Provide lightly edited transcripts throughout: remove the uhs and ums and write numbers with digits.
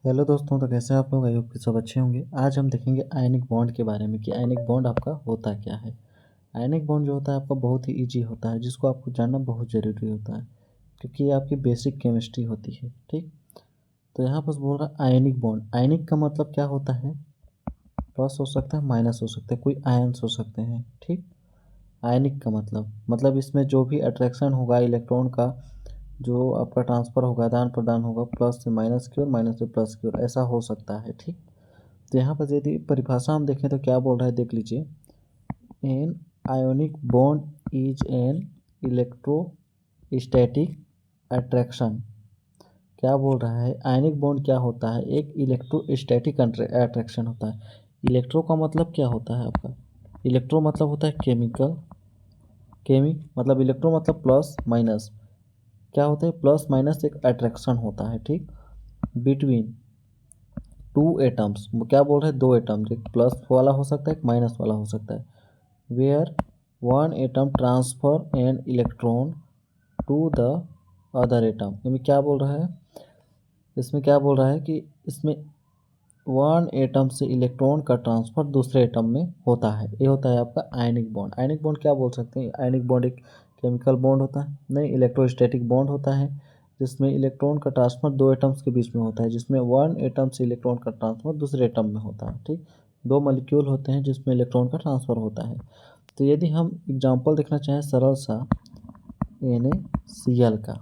Hello दोस्तों, तो कैसे हैं आप लोग। आई होप कि सब अच्छे होंगे। आज हम देखेंगे आयनिक बॉन्ड के बारे में कि आयनिक बॉन्ड आपका होता क्या है। आयनिक बॉन्ड जो होता है आपका बहुत ही इजी होता है, जिसको आपको जानना बहुत ज़रूरी होता है क्योंकि ये आपकी बेसिक केमिस्ट्री होती है। ठीक, तो यहाँ पर बोल रहा है आयनिक बॉन्ड। आयनिक का मतलब क्या होता है? प्लस हो सकता है, माइनस हो सकता है, कोई आयन्स हो सकते हैं। ठीक, आयनिक का मतलब इसमें जो भी अट्रैक्शन होगा इलेक्ट्रॉन का, जो आपका ट्रांसफ़र होगा, आदान प्रदान होगा, प्लस से माइनस की ओर, माइनस से प्लस की ओर, ऐसा हो सकता है। ठीक, तो यहाँ पर यदि परिभाषा हम देखें तो क्या बोल रहा है, देख लीजिए। An ionic bond is an electrostatic attraction. क्या बोल रहा है, आयनिक बॉन्ड क्या होता है? एक इलेक्ट्रोस्टैटिक अट्रैक्शन होता है। इलेक्ट्रो का मतलब क्या होता है आपका? इलेक्ट्रो मतलब होता है केमिकल, मतलब इलेक्ट्रो मतलब प्लस माइनस। क्या होता है? प्लस माइनस एक अट्रैक्शन होता है। ठीक, बिटवीन टू एटम्स। क्या बोल रहे हैं? दो एटम्स, एक प्लस वाला हो सकता है, एक माइनस वाला हो सकता है। Where one atom transfer an electron to the other atom. इसमें क्या बोल रहा है? इसमें क्या बोल रहा है कि इसमें वन एटम से इलेक्ट्रॉन का ट्रांसफर दूसरे एटम में होता है। ये होता है आपका आयनिक बॉन्ड। आयनिक बॉन्ड क्या बोल सकते हैं? आयनिक बॉन्ड एक केमिकल बॉन्ड होता है, नहीं, इलेक्ट्रोस्टैटिक बॉन्ड होता है, जिसमें इलेक्ट्रॉन का ट्रांसफर दो एटम्स के बीच में होता है, जिसमें वन एटम से इलेक्ट्रॉन का ट्रांसफर दूसरे एटम में होता है। ठीक, दो मॉलिक्यूल होते हैं जिसमें इलेक्ट्रॉन का ट्रांसफ़र होता है। तो यदि हम एग्जाम्पल देखना चाहें सरल सा NaCl का,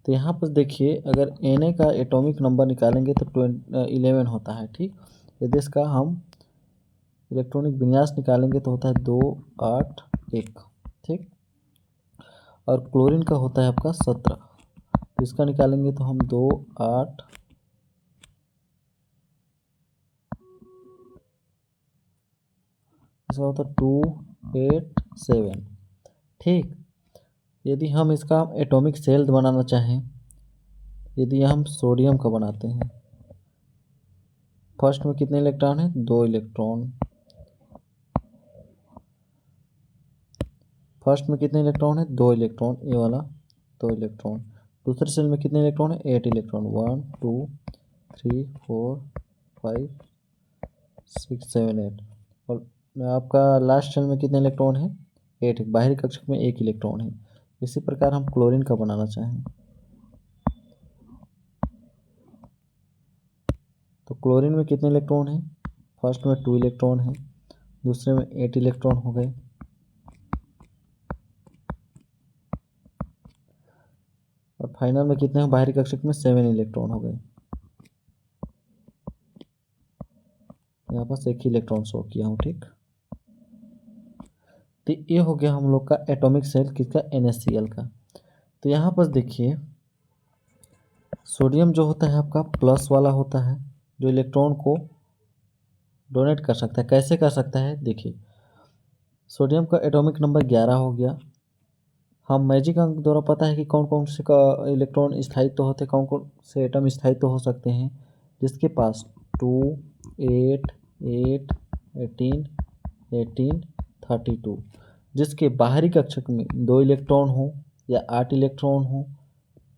तो यहाँ पर देखिए, अगर Na का एटॉमिक नंबर निकालेंगे तो 11 होता है। ठीक, यदि इसका हम इलेक्ट्रॉनिक विन्यास निकालेंगे तो होता है 281। ठीक, और क्लोरीन का होता है आपका 17, तो इसका निकालेंगे तो हम 28, इसका होता है 287। ठीक, यदि हम इसका एटॉमिक सेल बनाना चाहें, यदि हम सोडियम का बनाते हैं, फर्स्ट में कितने इलेक्ट्रॉन है? 2 इलेक्ट्रॉन। फर्स्ट में कितने इलेक्ट्रॉन है? 2 इलेक्ट्रॉन, ये वाला 2 इलेक्ट्रॉन। दूसरे सेल में कितने इलेक्ट्रॉन है? 8 इलेक्ट्रॉन। 1 2 3 4 5 6 7 8। और आपका लास्ट सेल में कितने इलेक्ट्रॉन है? 8। बाहरी कक्षक में 1 इलेक्ट्रॉन है। इसी प्रकार हम क्लोरीन का बनाना चाहें तो क्लोरीन में कितने इलेक्ट्रॉन है? फर्स्ट में 2 इलेक्ट्रॉन है, दूसरे में 8 इलेक्ट्रॉन हो गए, और फाइनल में कितने हैं? बाहरी कक्षक में 7 इलेक्ट्रॉन हो गए। यहाँ पर एक ही इलेक्ट्रॉन शो किया हूँ। ठीक, तो ये हो गया हम लोग का एटॉमिक सेल किसका? NaCl का। तो यहाँ पर देखिए, सोडियम जो होता है आपका प्लस वाला होता है, जो इलेक्ट्रॉन को डोनेट कर सकता है। कैसे कर सकता है? देखिए, सोडियम का एटॉमिक नंबर 11 हो गया। हम मैजिक अंक द्वारा पता है कि कौन कौन से का इलेक्ट्रॉन स्थायित्व होते हैं, कौन कौन से एटम स्थायित्व हो सकते हैं। जिसके पास 2 8 8 18 18 32, जिसके बाहरी कक्षक में 2 इलेक्ट्रॉन हो, या 8 इलेक्ट्रॉन हो,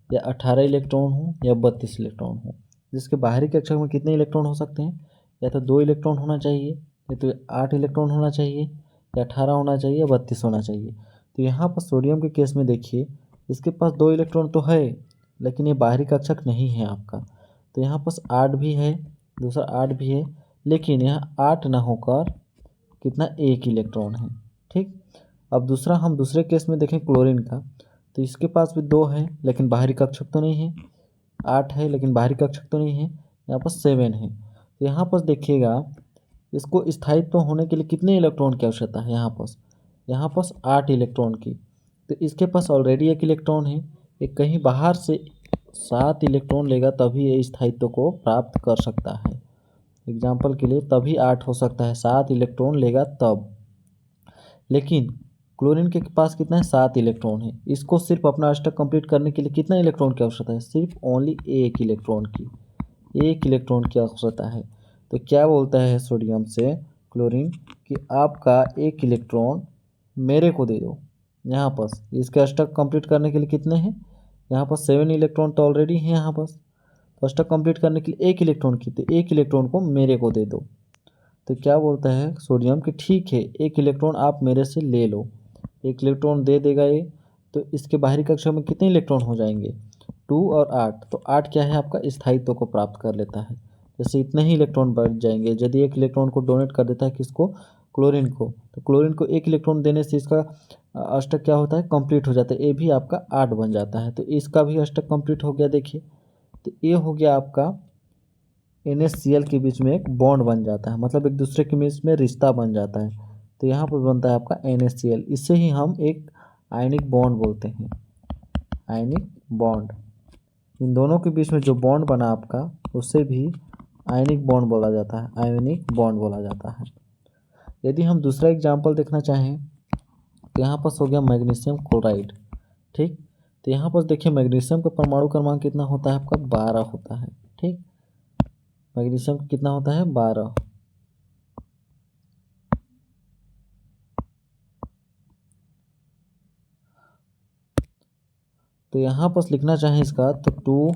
या 18 इलेक्ट्रॉन हो, या 32 इलेक्ट्रॉन हो। जिसके बाहरी कक्षक में कितने इलेक्ट्रॉन हो सकते हैं? या तो 2 इलेक्ट्रॉन होना चाहिए, या तो 8 इलेक्ट्रॉन होना चाहिए, या 18 होना चाहिए, या 32 होना चाहिए। तो यहाँ पर सोडियम के केस में देखिए, इसके पास 2 इलेक्ट्रॉन तो है, लेकिन ये बाहरी कक्षक नहीं है आपका। तो यहाँ पास 8 भी है, दूसरा 8 भी है, लेकिन यहाँ 8 ना होकर कितना? 1 इलेक्ट्रॉन है। ठीक, अब दूसरा, हम दूसरे केस में देखें क्लोरीन का, तो इसके पास भी 2 है, लेकिन बाहरी कक्षक तो नहीं है। 8 है लेकिन बाहरी कक्षक तो नहीं है। यहाँ पर 7 है। तो यहाँ पर देखिएगा, इसको स्थायित्व होने के लिए कितने इलेक्ट्रॉन की आवश्यकता है? यहाँ पास 8 इलेक्ट्रॉन की। तो इसके पास ऑलरेडी 1 इलेक्ट्रॉन है, ये कहीं बाहर से 7 इलेक्ट्रॉन लेगा तभी ये स्थायित्व को प्राप्त कर सकता है। एग्जाम्पल के लिए, तभी 8 हो सकता है, 7 इलेक्ट्रॉन लेगा तब। लेकिन क्लोरीन के पास कितना है? 7 इलेक्ट्रॉन है। इसको सिर्फ अपना अष्टक कंप्लीट करने के लिए कितना इलेक्ट्रॉन की आवश्यकता है? सिर्फ ओनली 1 इलेक्ट्रॉन की। 1 इलेक्ट्रॉन की आवश्यकता है। तो क्या बोलता है सोडियम से क्लोरीन कि आपका 1 इलेक्ट्रॉन मेरे को दे दो। यहाँ पर इसके अष्टक कंप्लीट करने के लिए कितने हैं? यहाँ पर 7 इलेक्ट्रॉन तो ऑलरेडी हैं यहाँ पर। तो अष्टक कंप्लीट करने के लिए एक इलेक्ट्रॉन की, तो एक इलेक्ट्रॉन को मेरे को दे दो। तो क्या बोलता है सोडियम कि ठीक है, एक इलेक्ट्रॉन आप मेरे से ले लो। एक इलेक्ट्रॉन दे देगा ये, तो इसके बाहरी कक्षा में कितने इलेक्ट्रॉन हो जाएंगे, 2 और 8। तो 8 क्या है आपका, स्थायित्व को प्राप्त कर लेता है। जैसे इतने ही इलेक्ट्रॉन बढ़ जाएंगे यदि एक इलेक्ट्रॉन को डोनेट कर देता है किसको, क्लोरीन को। तो क्लोरीन को एक इलेक्ट्रॉन देने से इसका अष्टक क्या होता है, कंप्लीट हो जाता है। ये भी आपका 8 बन जाता है, तो इसका भी अष्टक कंप्लीट हो गया। देखिए, तो ये हो गया आपका NaCl के बीच में एक बॉन्ड बन जाता है, मतलब एक दूसरे के बीच में रिश्ता बन जाता है। तो यहाँ पर बनता है आपका NaCl। इसे ही हम एक आयनिक बॉन्ड बोलते हैं, आयनिक बॉन्ड। इन दोनों के बीच में जो बॉन्ड बना आपका, उसे भी आयनिक बॉन्ड बोला जाता है, आयोनिक बॉन्ड बोला जाता है। यदि हम दूसरा एग्जाम्पल देखना चाहें तो यहाँ पर हो गया मैग्नीशियम क्लोराइड। ठीक, तो यहाँ पर देखिए मैग्नीशियम का परमाणु क्रमांक कितना होता है आपका, 12 होता है। ठीक, मैग्नीशियम कितना होता है, 12। तो यहाँ पर लिखना चाहें इसका तो 2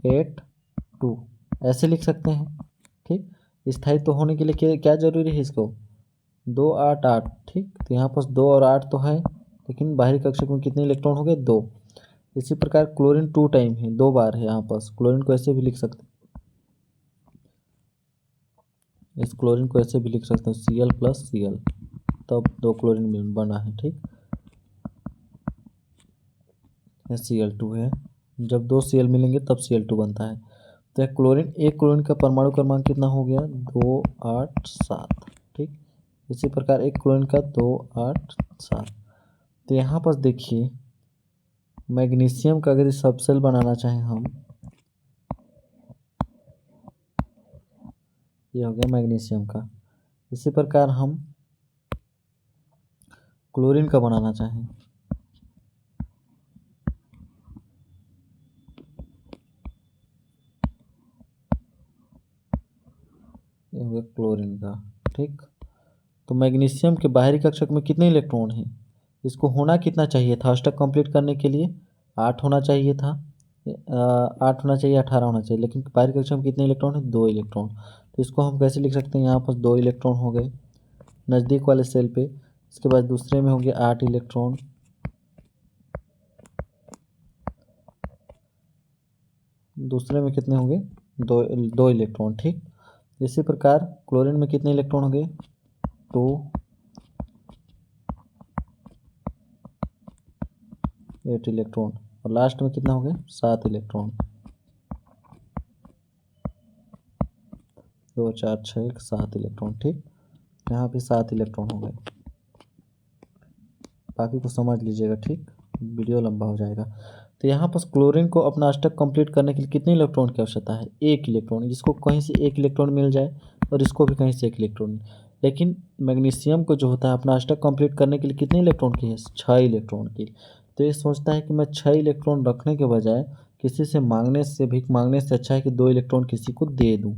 8 2 ऐसे लिख सकते हैं। ठीक, स्थायित्व तो होने के लिए क्या जरूरी है इसको, 2 8 8। ठीक, तो यहाँ पर 2 और 8 तो है, लेकिन बाहरी कक्षक में कितने इलेक्ट्रॉन हो गए, 2। इसी प्रकार क्लोरीन 2 टाइम है, 2 बार है यहाँ पर। क्लोरीन को ऐसे भी लिख सकते हैं, इस क्लोरीन को ऐसे भी लिख सकते हैं, Cl + Cl, तब 2 क्लोरीन बना है। ठीक, Cl2 है, जब 2 Cl मिलेंगे तब Cl2 बनता है। तो एक क्लोरीन का परमाणु क्रमांक कितना हो गया, 2 8 7। ठीक, इसी प्रकार एक क्लोरीन का 2 8 7। तो यहाँ पर देखिए मैग्नीशियम का अगर सबसेल बनाना चाहें हम, ये हो गया मैग्नीशियम का। इसी प्रकार हम क्लोरीन का बनाना चाहें, ये हो गया क्लोरीन का। ठीक, तो मैग्नीशियम के बाहरी कक्षक में कितने इलेक्ट्रॉन हैं, इसको होना कितना चाहिए था अष्टक कंप्लीट करने के लिए, 8 होना चाहिए था, 8 होना चाहिए, 18 होना चाहिए, लेकिन बाहरी कक्षक में कितने इलेक्ट्रॉन है, 2 इलेक्ट्रॉन। तो इसको हम कैसे लिख सकते हैं, यहाँ पर 2 इलेक्ट्रॉन हो गए नज़दीक वाले सेल पे। इसके बाद दूसरे में हो गया 8 इलेक्ट्रॉन, दूसरे में कितने होंगे, 2 इलेक्ट्रॉन। ठीक, इसी प्रकार क्लोरीन में कितने इलेक्ट्रॉन होंगे, 2 8 इलेक्ट्रॉन, और लास्ट में कितना हो गया, 7 इलेक्ट्रॉन। 2 4 6 7 इलेक्ट्रॉन। ठीक, यहाँ पे 7 इलेक्ट्रॉन हो गए। बाकी को समझ लीजिएगा, ठीक, वीडियो लंबा हो जाएगा। तो यहाँ पर क्लोरीन को अपना अष्टक कंप्लीट करने के लिए कितने इलेक्ट्रॉन की आवश्यकता है, 1 इलेक्ट्रॉन। इसको कहीं से 1 इलेक्ट्रॉन मिल जाए और इसको भी कहीं से 1 इलेक्ट्रॉन। लेकिन मैग्नीशियम को जो होता है अपना अष्टक कंप्लीट करने के लिए कितने इलेक्ट्रॉन की है, 6 इलेक्ट्रॉन की। तो ये सोचता है कि मैं 6 इलेक्ट्रॉन रखने के बजाय किसी से मांगने से, भीख मांगने से अच्छा है कि 2 इलेक्ट्रॉन किसी को दे दूँ।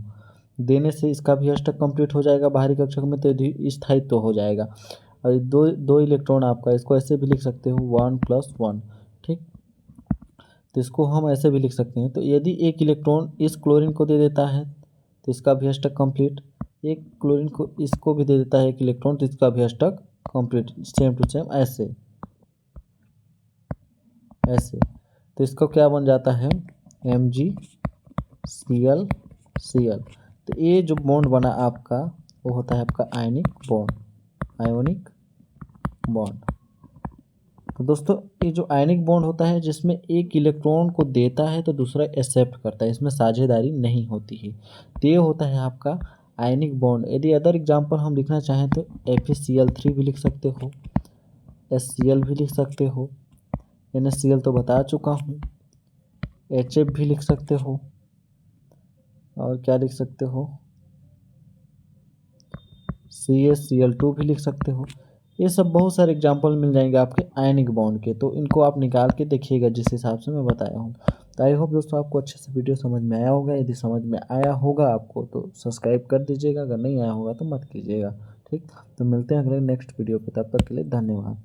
देने से इसका भी अष्टक कंप्लीट हो जाएगा बाहरी कक्षक में, तो स्थायित्व तो हो जाएगा। और 2 इलेक्ट्रॉन आपका, इसको ऐसे भी लिख सकते हो 1 + 1। ठीक, तो इसको हम ऐसे भी लिख सकते हैं। तो यदि एक इलेक्ट्रॉन इस क्लोरीन को दे देता है तो इसका भी अष्टक कंप्लीट, एक क्लोरीन को इसको भी दे देता है एक इलेक्ट्रॉन, तो इसका भी अष्टक कंप्लीट, सेम टू सेम ऐसे ऐसे। तो इसको क्या बन जाता है, MgCl Cl। तो ये जो बॉन्ड बना आपका वो होता है आपका आयनिक बॉन्ड, आयोनिक बॉन्ड। तो दोस्तों ये जो आयनिक बॉन्ड होता है जिसमें एक इलेक्ट्रॉन को देता है तो दूसरा एक्सेप्ट करता है, इसमें साझेदारी नहीं होती है, तो ये होता है आपका आयनिक बॉन्ड। यदि अदर एग्जांपल हम लिखना चाहें तो FeCl3 भी लिख सकते हो, HCl भी लिख सकते हो, NaCl तो बता चुका हूँ, HF भी लिख सकते हो, और क्या लिख सकते हो, CaCl2 भी लिख सकते हो। ये सब बहुत सारे एग्जाम्पल मिल जाएंगे आपके आयनिक बॉन्ड के, तो इनको आप निकाल के देखिएगा जिस हिसाब से मैं बताया हूँ। तो आई होप दोस्तों आपको अच्छे से वीडियो समझ में आया होगा। यदि समझ में आया होगा आपको तो सब्सक्राइब कर दीजिएगा, अगर नहीं आया होगा तो मत कीजिएगा। ठीक, तो मिलते हैं अगले नेक्स्ट वीडियो पे, तब तक के लिए धन्यवाद।